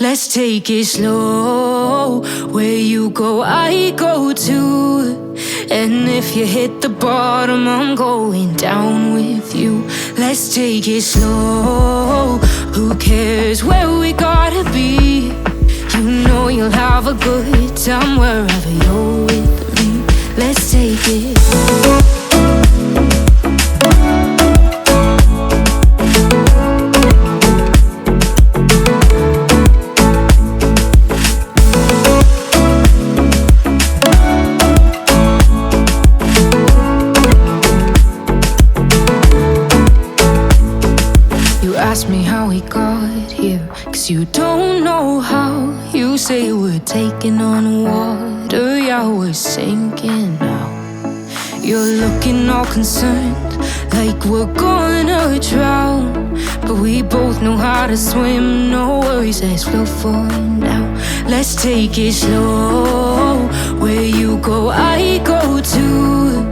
Let's take it slow. Where you go, I go too. And if you hit the bottom, I'm going down with you. Let's take it slow. Who cares where we gotta be? You know you'll have a good time wherever you're with me. Let's take it. Ask me how we got here, 'cause you don't know how. You say we're taking on water, yeah, we're sinking now. You're looking all concerned, like we're gonna drown. But we both know how to swim, no worries, let's flow for now. Let's take it slow. Where you go, I go too.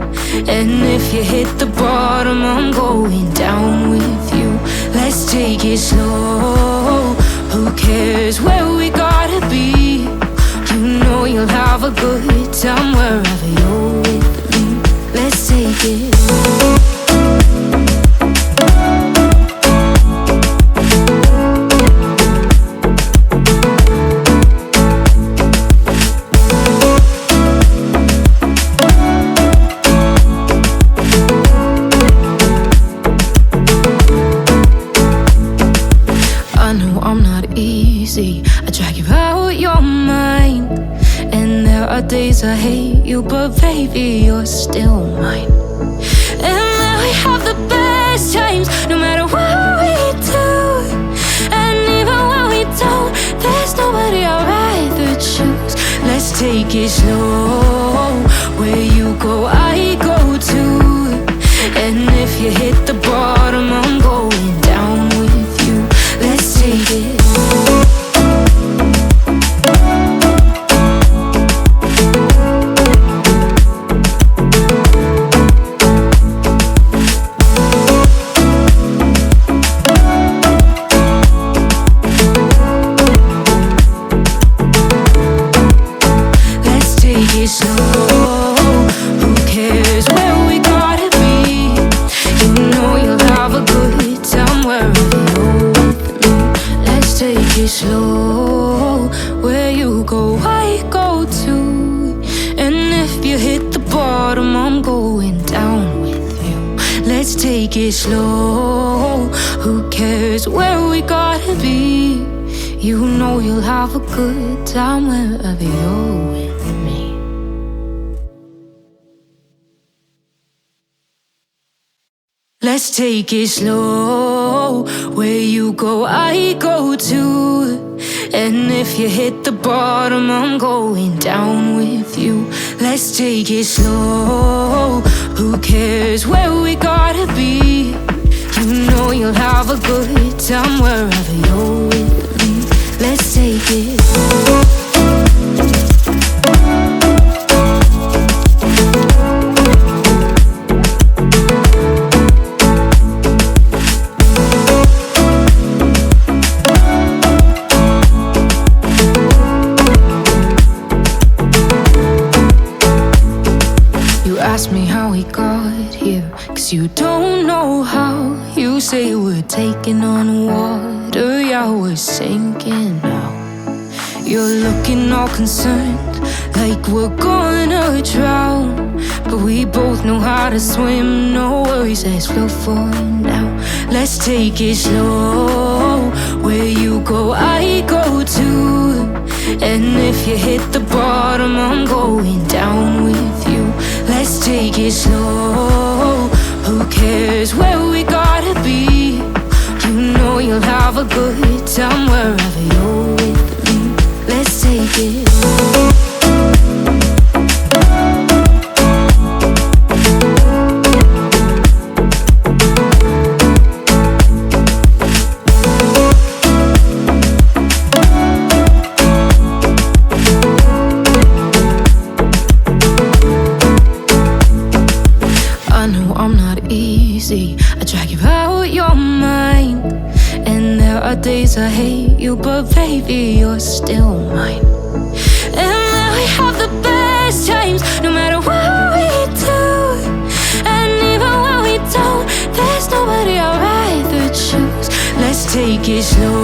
And if you hit the bottom, I'm going down with you. Let's take it slow. Who cares where we gotta be? You know you'll have a good time wherever you're with me. Let's take it. I drag you out your mind, and there are days I hate you, but baby, you're still mine. And then we have the best times, no matter what we do. And even when we don't, there's nobody I'd rather choose. Let's take it slow. Where you go, I go too. And if you hit the bottom, I'm going down with you. Let's take it. Slow, where you go, I go too. And if you hit the bottom, I'm going down with you. Let's take it slow. Who cares where we gotta be? You know you'll have a good time wherever you're with me. Let's take it slow. Where you go, I go too. And if you hit the bottom, I'm going down with you. Let's take it slow. Who cares where we gotta be? You know you'll have a good time wherever you're with me. Let's take it. Ask me how we got here, 'cause you don't know how. You say we're taking on water, yeah, we're sinking now. You're looking all concerned, like we're gonna drown. But we both know how to swim, no worries, let's flow for now. Let's take it slow. Where you go, I go too. And if you hit the bottom, I'm going down with you. Let's take it slow. Who cares where we gotta be? You know you'll have a good time wherever you're with me. Let's take it. I drag you out your mind, and there are days I hate you, but baby, you're still mine. And then we have the best times, no matter what we do. And even when we don't, there's nobody I'd rather choose. Let's take it slow.